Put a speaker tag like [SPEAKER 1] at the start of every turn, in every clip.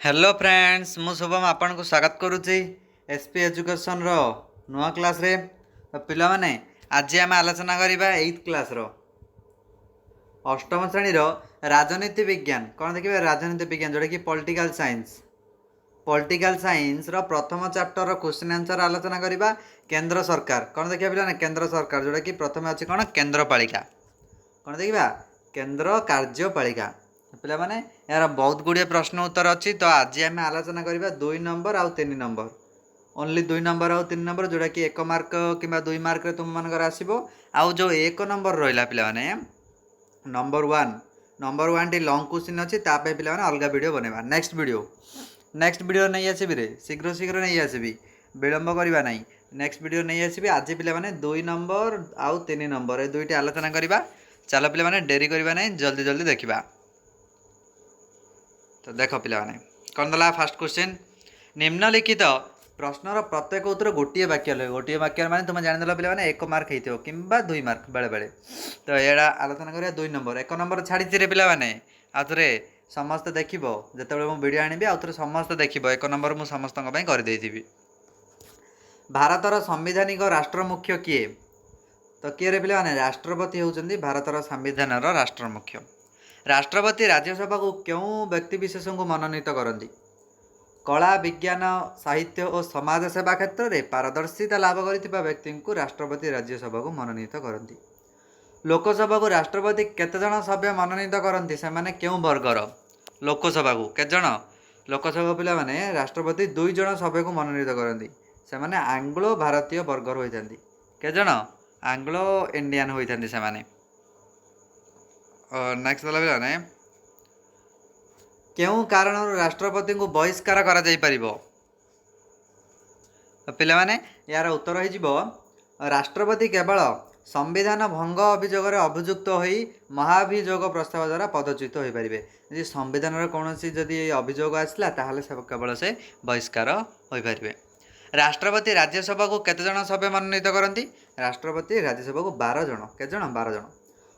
[SPEAKER 1] Hello friends मु शुभम आपन को स्वागत करुच्ची एसपी एजुकेशन रो नुआ क्लास रे। तो पिला माने आज आम आलोचना करबा 8th क्लास रो अष्टम श्रेणी रो राजनीति विज्ञान। कौन देखिए राजनीति विज्ञान जोटा कि पॉलिटिकल साइंस रो प्रथम चैप्टर रो क्वेश्चन आंसर आलोचना करबा। केंद्र सरकार कौन देखिए पिला ने केंद्र सरकार जोटा कि प्रथम अछि कौन केंद्रपालिका। कौन देखिबा केंद्र कार्यपालिका पिला माने यार बहुत गुड़िया प्रश्न उत्तर अच्छी। तो आज आम आलोचना करबा 2 नंबर आउ 3 नंबर ओनली 2 नंबर आउ 3 नंबर जोटा कि 1 मार्क कि 2 मार्क रे तुम मानकर आसीबो। आउ जो 1 नंबर रहिला पिला माने नंबर 1 टी लॉन्ग क्वेश्चन अच्छी तापे पिला माने अलगा वीडियो बनेबा। नेक्स्ट वीडियो नहीं आसीबी रे शीघ्र नहीं आसीबी विलंब करबा नहीं। नेक्स्ट वीडियो नहीं आसीबी आज पिला माने 2 नंबर आउ 3 नंबर ए दुईटी आलोचना करबा। चलो पिला माने डेरी करबा नहीं जल्दी जल्दी देखिबा। तो देख पिला माने कौन दला फास्ट क्वेश्चन निम्नलिखित प्रश्नर प्रत्येक उत्तर गोटे वाक्य माने तुम जान पिला माने 1 मार्क होइथिबो किंबा 2 मार्क बेले बेले। तो एडा आलोचना करिया 2 नंबर 1 नंबर छाड़ी रे पिला माने आथरे समस्त देखिबो जेतेबेले मु वीडियो आनिबी आथरे समस्त देखिबो 1 नंबर मु समस्तक पई कर देइथिबी। भारतर संवैधानिक राष्ट्र मुख्य किए? तो किए रे पिला माने राष्ट्रपति होउचंदी भारतर संविधानर राष्ट्र मुख्य। राष्ट्रपति राज्यसभा को क्यों व्यक्ति विशेष को मनोनीत करती? कला विज्ञान साहित्य और समाज सेवा क्षेत्र में पारदर्शिता लाभ कर व्यक्ति को राष्ट्रपति राज्यसभा को मनोनीत करती। लोकसभा को राष्ट्रपति केते जन सभ्य मनोनीत करती से माने क्यों वर्गर? लोकसभा को केते जन लोकसभा पिला माने राष्ट्रपति 2 जन सभ्य को मनोनीत करती से माने आंग्लो भारतीय वर्गर होती केते जन आंग्लो इंडियन होती से माने। नेक्स्ट वाला ने क्यों कारण राष्ट्रपति को बहिष्कार करा जाई परिबो? तो पिला माने यार उत्तर हो राष्ट्रपति केवल संविधान भंग अभियोग अभियुक्त होई महाभियोग प्रस्ताव द्वारा पदच्युत हो पारे। यदि संविधान कौन जदि अभियोग आसला ताहले केवल से बहिष्कार हो पारे। राष्ट्रपति राज्यसभा को केते जन सभ्य मनोनीत करती? राष्ट्रपति राज्यसभा को 12 जन केते जन 12 जन।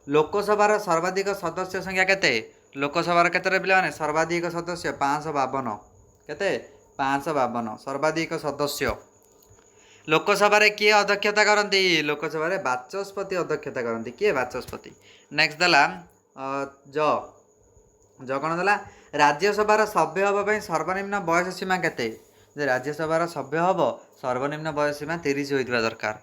[SPEAKER 1] लोकसभार सर्वाधिक सदस्य संख्या केते? लोकसभार केते पिला माने सर्वाधिक सदस्य 552 केते 552 सर्वाधिक सदस्य। लोकसभा रे किए अध्यक्षता करती? लोकसभा रे बाचस्पति अध्यक्षता करती। किए बाचस्पति। नेक्स्ट दला ज कौन दला राज्यसभार सभ्य हबा पई सर्वनिम्न बयस सीमा केते? जे राज्यसभार सभ्य हब सर्वनिम्न बयस सीमा 30 होइतबा दरकार।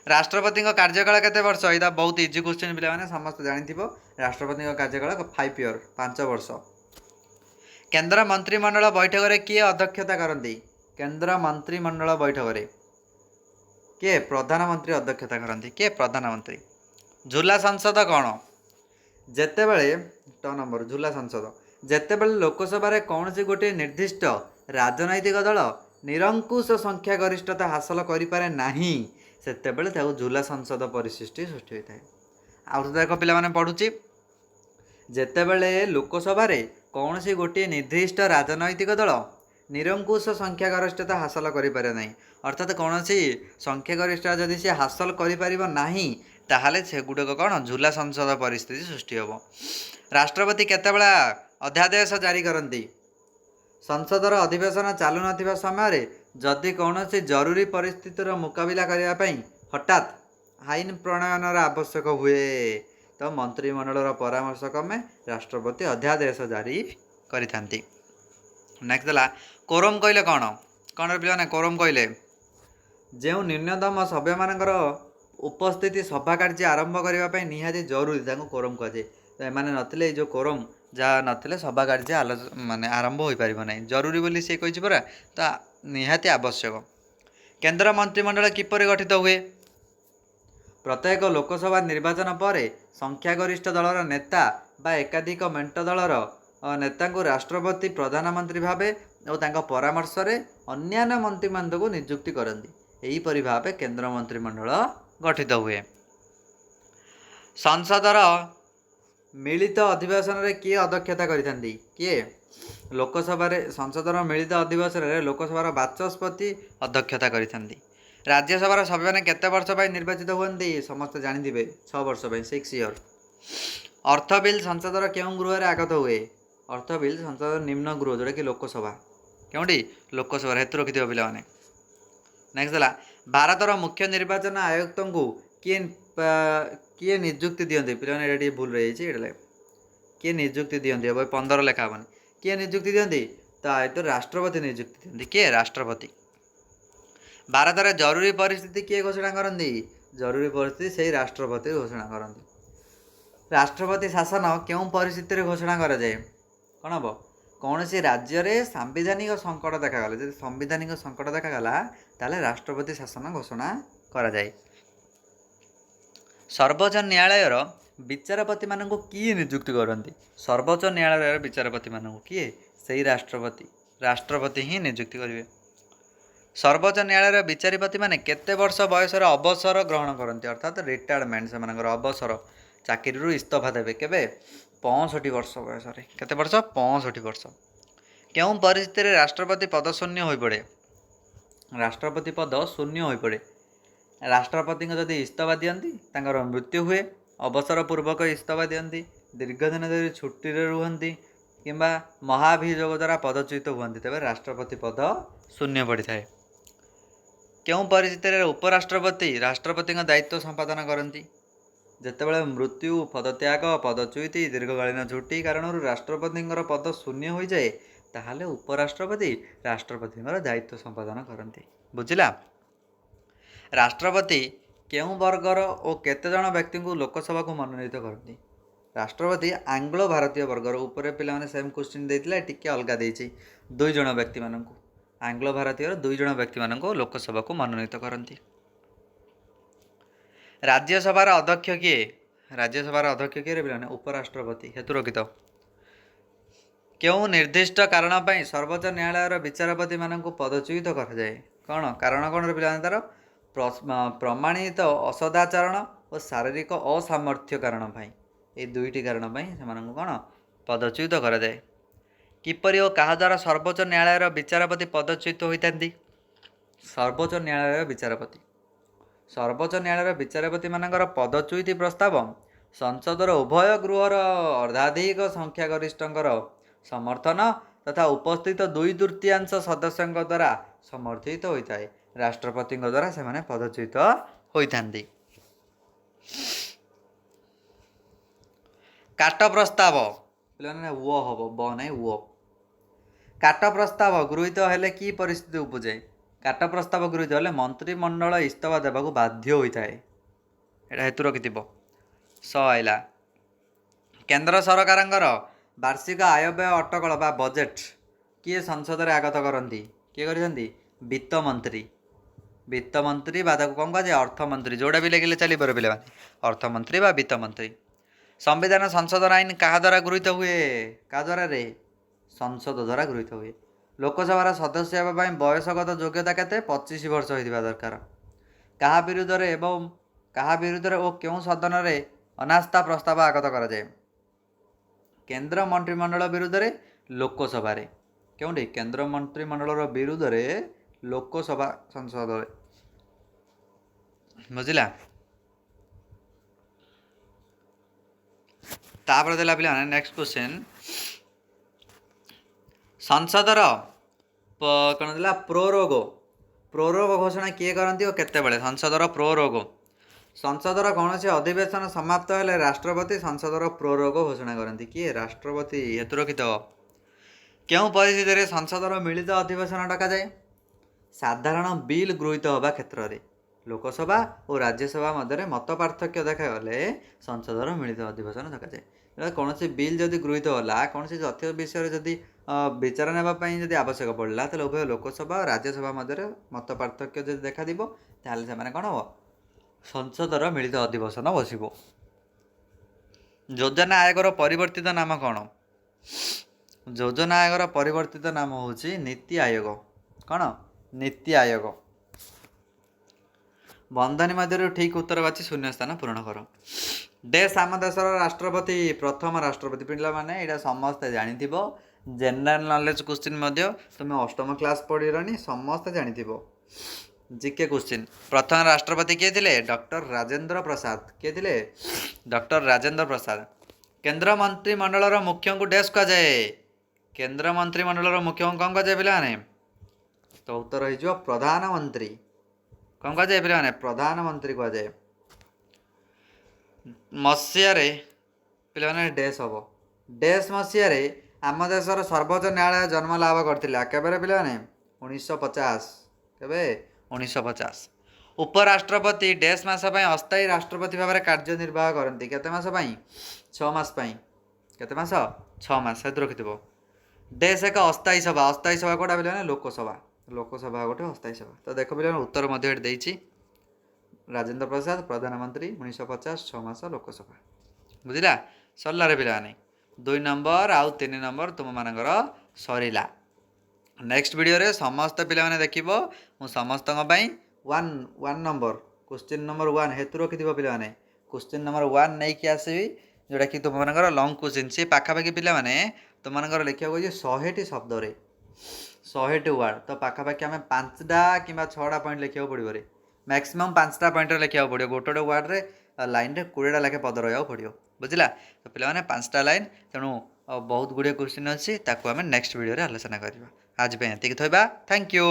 [SPEAKER 1] राष्ट्रपति कार्यकाल केते वर्ष? यहाँ बहुत इजी क्वेश्चन पिला माने समस्त जानिथिबो। राष्ट्रपति कार्यकाल 5 ईयर 5 वर्ष। केंद्र मंत्रिमंडल बैठक रे किए अध्यक्षता करती? केंद्र मंत्रिमंडल बैठक रे किए? प्रधानमंत्री अध्यक्षता करती। किए? प्रधानमंत्री। झूला संसद कौन? जेतेबेले ट नंबर झूला संसद जेतेबेले लोकसभा रे कौन सी गोटे निर्दिष्ट राजनैतिक दल निरंकुश संख्या गरिष्ठता हासिल करिपारे नाही सेतेबेले ताको झूला संसद परिसृष्टि सृष्टि होता है। आउ तो देख पिला माने पढुची जेतेबेले लोकसभा रे कौन सी गोटे निर्दिष्ट राजनैतिक दल निरंकुश संख्या गरिष्ठता हासिल करिपारे नाही अर्थात कौन सी संख्या गरिष्ठता जदि से हासिल करिपारिबो नाही ताहले से गुडक कौन झूला संसद परिस्थिति सृष्टि होबो। राष्ट्रपति केतेबेला अध्यादेश जारी करती? संसदर अधिवेशन चालू नथिबा समय रे जदि कौन सी जरूरी परिस्थितिर मुकाबिला करने पई हठात आईन प्रणयनर आवश्यक हुए तो मंत्रिमंडल परामर्श क्रमे राष्ट्रपति अध्यादेश जारी करिथांती। नेक्स्ट दला कोरम कहले कौन? कौन पिलाने कोरम कहले जो न्यूनतम सभ्य मानकर उपस्थिति सभा कार्य आरंभ करने निहाती जरूरी ताको कोरम कहुए। तो एमाने नथिले जो कोरम जहाँ नथिले सभा कार्य माने आरंभ हो पारिबो नाही जरूरी बोली से कहिछि परा तो निहाती आवश्यक। केंद्र मंत्रिमंडल किपरि गठित हुए? प्रत्येक लोकसभा निर्वाचन पर संख्यागरिष्ठ दलर नेता बा एकाधिक मेंट दलर नेता को राष्ट्रपति प्रधानमंत्री भावे और तांका परामर्श रे अन्यान्य मंत्रिमंडल को नियुक्ति करती। एहीपरि भावे केंद्र मंत्रिमंडल गठित हुए। संसदर मिलित अधिवेशन रे किए अध्यक्षता करिथांती? किए? लोकसभा रे संसदर मिलित अधिवेशन रे लोकसभार बाचस्पति अध्यक्षता करिथांती। राज्यसभार सभ्य माने केते वर्ष पई निर्वाचित हुअन्ती? समस्त जानिथिबे 6 वर्ष पई 6 ईयर। अर्थ बिल संसदर केउं गृह रे आगत हुए? अर्थ बिल संसद निम्न गृह जोटा कि लोकसभा क्योंटी लोकसभा हेतु रखिथिबो पिलामाने। नेक्स्ट है भारतर मुख्य निर्वाचन आयुक्त को किए नियुक्ति दियंती पिलामाने एटा टिके भूल रही है किए नियुक्ति दियंती अब 15 लेखा हेनी किए नियुक्ति दियंती तो आयुक्त राष्ट्रपति नियुक्ति दियंती किए राष्ट्रपति। भारत में जरूरी परिस्थिति किए घोषणा करती जरूरी परिस्थिति से राष्ट्रपति घोषणा करती। राष्ट्रपति शासन क्यों परिस्थिति घोषणा करा जाए कौन हम कौन सी राज्य में सांविधानिक संकट देखागला जब संवैधानिक संकट देखागला ताले राष्ट्रपति शासन घोषणा करा जाए। सर्वोच्च न्यायालय विचारपति मान किए नियुक्ति करती सर्वोच्च न्यायालय विचारपति मान किए से राष्ट्रपति राष्ट्रपति ही नियुक्ति करेंगे। सर्वोच्च न्यायालय विचारपति मैंने केते वर्ष बयस अवसर ग्रहण करती अर्थात रिटायरमेंट से अवसर चाकरी इस्तीफा देवे केवे 65 वर्ष बयस केते वर्ष 65 वर्ष। क्यों परिस्थिति में राष्ट्रपति पद शून्य हो पड़े राष्ट्रपति पद शून्य हो पड़े राष्ट्रपति जदि इस्तीफा दियंती तांकर मृत्यु हुए अवसर पूर्वक इस्तीफा दियंती दीर्घ दिन धरी छुट्टी रुहंती किंबा महाभियोग द्वारा पदच्युत हुअन्ति तेबे राष्ट्रपति पद शून्य पड़ी थाए। क्यों परिस्थिति में उपराष्ट्रपति राष्ट्रपति दायित्व संपादन करती जितेबाला मृत्यु पदत्याग पदच्युति दीर्घकालीन छुट्टी कारण राष्ट्रपति पद शून्य हो जाए ताहले उपराष्ट्रपति राष्ट्रपति दायित्व संपादन करती। बुझिला राष्ट्रपति केउं वर्गर और केते जन व्यक्ति को लोकसभा को मनोनीत करती राष्ट्रपति आंग्लो भारतीय वर्गर ऊपर पे सेम क्वेश्चन देते टिके अलग देती 2 जन व्यक्ति मान आंग्लो भारतीय 2 जन व्यक्ति मान लोकसभा को मनोनीत करती। राज्यसभार अध्यक्ष किए राज्यसभार अध्यक्ष किए पे उपराष्ट्रपति हेतु रखित। क्यों निर्दिष्ट कारण पर सर्वोच्च न्यायालय विचारपति मान पदच्युत कराए कौन कारण कौन पे तार प्रमाणित असदाचरण और शारीरिक असामर्थ्य कारण ये 2टी कारण से कौन पदच्युत कराए। किपरि और क्या द्वारा सर्वोच्च न्यायालय विचारपति पदच्युत होता सर्वोच्च न्यायालय सर्वोच्च न्यायालय विचारपति मानकर पदच्युति प्रस्ताव संसदर उभय गृहर अर्धाधिक संख्यागरिष्ठंकर समर्थन तथा उपस्थित 2/3 सदस्यों द्वारा समर्थित होता है राष्ट्रपति द्वारा से माने पदच्युत होती। काट प्रस्ताव पे वो हम ब ना वो काट प्रस्ताव गृहीत हेले कि परिस्थिति उपजे काट प्रस्ताव गृहीत हेले मंत्रिमंडल इस्तीफा देवा बाध्य होता है यहाँ हेतु रखि स आइला। केंद्र सरकार वार्षिक आय व्यय अटकल बा बजेट किए संसद में आगत करती किए कर वित्त मंत्री बा कौन कह अर्थमंत्री जोड़ा भी लगे चली पर पे अर्थमंत्री बा वित्त मंत्री। संविधान संसद आईन क्या द्वारा गृहीत हुए क्या द्वारा रे संसद द्वारा गृहीत हुए। लोकसभार सदस्य होगापी बयसगत योग्यता केते 25 वर्ष होइथिबा दरकार। क्या विरुद्ध एवं क्या विरुद्ध और क्यों सदन में अनास्था प्रस्ताव आगत करा जाए केंद्र मंत्रिमंडल विरुद्ध रे लोकसभा रे क्योंटी केंद्र मंत्रिमंडल विरुद्ध रे लोकसभा संसद बुझिला। तापर देला पिला नेक्स्ट क्वेश्चन संसदर कौन देला प्रोरोग घोषणा किए करती और केतेबेले संसदर प्रोरोग संसदर कौन से अधिवेशन समाप्त हेले राष्ट्रपति संसदर प्रोरोग घोषणा करती किए राष्ट्रपति हेतु रखित। क्यों परिस्थिति में संसदर मिलित अधिवेशन डक जाए साधारण बिल गृहीत होगा क्षेत्र में लोकसभा और राज्यसभा मध्य मत पार्थक्य देखागले संसदर मिलित अधिवेशन डक जाए। कौन से बिल जदि गृहीत होला कौन से तथ्य विषय जदि विचार नापी जब आवश्यक पड़ा तो उभय लोकसभा और राज्यसभा मध्य मत पार्थक्य जब देखा से कौन हम संसदर मिलित अधिवेशन बस। योजना आयोगर परिवर्तित नाम कौन योजना आयोगर परिवर्तित नाम हूँ नीति आयोग कौन नीति आयोग। बंधनी मध्य ठीक उत्तर बाची शून्य स्थान पूरण कर। देश आम देशर राष्ट्रपति प्रथम राष्ट्रपति पिला माने यहाँ समस्ते जानी जनरल नॉलेज क्वेश्चन तुम अष्टम क्लास पढ़ी समस्ते जानी जीके क्वेश्चन। प्रथम राष्ट्रपति किए थे डॉक्टर राजेंद्र प्रसाद किए थे डॉक्टर राजेंद्र प्रसाद। केंद्र मंत्रिमंडल मुख्य को डैश कहुए କେନ୍ଦ୍ର ମନ୍ତ୍ରିମଣ୍ଡଳର ମୁଖ୍ୟଙ୍କୁ କ'ଣ କୁହାଯାଏ ପିଲାମାନେ? ତ ଉତ୍ତର ହେଇଯିବ ପ୍ରଧାନମନ୍ତ୍ରୀ। କ'ଣ କୁହାଯାଏ ପିଲାମାନେ? ପ୍ରଧାନମନ୍ତ୍ରୀ କୁହାଯାଏ। ମସିହାରେ ପିଲାମାନେ ଡେସ୍ ହେବ। ଡେସ୍ ମସିହାରେ ଆମ ଦେଶର ସର୍ବୋଚ୍ଚ ନ୍ୟାୟାଳୟ ଜନ୍ମ ଲାଭ କରିଥିଲା। କେବେ ପିଲାମାନେ? 1950। କେବେ? 1950। ଉପରାଷ୍ଟ୍ରପତି ଡେସ୍ ମାସ ପାଇଁ ଅସ୍ଥାୟୀ ରାଷ୍ଟ୍ରପତି ଭାବରେ କାର୍ଯ୍ୟନିର୍ବାହ କରନ୍ତି। କେତେ ମାସ ପାଇଁ? 6 ମାସ ପାଇଁ। କେତେ ମାସ? 6 ମାସ। ସେଥିରୁ ରଖିଥିବ। ଡେସ୍ ଏକ ଅସ୍ଥାୟୀ ସଭା। ଅସ୍ଥାୟୀ ସଭା କେଉଁଟା ପିଲାମାନେ? ଲୋକସଭା। ଲୋକସଭା ଗୋଟେ ଅସ୍ଥାୟୀ ସଭା। ତ ଦେଖ ପିଲାମାନେ ଉତ୍ତର ମଧ୍ୟ ଏଠି ଦେଇଛି। ରାଜେନ୍ଦ୍ର ପ୍ରସାଦ ପ୍ରଧାନମନ୍ତ୍ରୀ 1950 6 ମାସ ଲୋକସଭା। ବୁଝିଲା? ସରିଲାରେ ପିଲାମାନେ 2 ନମ୍ବର ଆଉ 3 ନମ୍ବର ତୁମମାନଙ୍କର ସରିଲା। ନେକ୍ସଟ ଭିଡ଼ିଓରେ ସମସ୍ତ ପିଲାମାନେ ଦେଖିବ ମୁଁ ସମସ୍ତଙ୍କ ପାଇଁ 1 ନମ୍ବର କ୍ୱେଶ୍ଚିନ୍ ନମ୍ବର 1 ହେତୁ ରଖିଥିବ ପିଲାମାନେ। କ୍ୱେଶ୍ଚିନ୍ ନମ୍ବର 1 ନେଇକି ଆସିବି ଯେଉଁଟାକି ତୁମମାନଙ୍କର ଲଙ୍ଗ୍ କ୍ୱେଶ୍ଚିନ୍। ସେ ପାଖାପାଖି ପିଲାମାନେ ତୁମମାନଙ୍କର ଲେଖିବାକୁ ଅଛି 100ଟି ଶବ୍ଦରେ 100ଟି ୱାର୍ଡ଼। ତ ପାଖାପାଖି ଆମେ 5ଟା କିମ୍ବା 6ଟା ପଏଣ୍ଟ ଲେଖିବାକୁ ପଡ଼ିବ ରେ। ମ୍ୟାକ୍ସିମମ୍ 5ଟା ପଏଣ୍ଟରେ ଲେଖିବାକୁ ପଡ଼ିବ। ଗୋଟେ ଗୋଟେ ୱାର୍ଡ଼ରେ ଲାଇନ୍ରେ 20ଟା ଲେଖେ ପଦ ରହିବାକୁ ପଡ଼ିବ। ବୁଝିଲା? ତ ପିଲାମାନେ 5ଟା ଲାଇନ୍। ତେଣୁ ବହୁତ ଗୁଡ଼ିଏ କ୍ୱେଶ୍ଚିନ୍ ଅଛି ତାକୁ ଆମେ ନେକ୍ସଟ ଭିଡ଼ିଓରେ ଆଲୋଚନା କରିବା। ଆଜି ପାଇଁ ଏତିକି ଥୋଇବା। Thank you.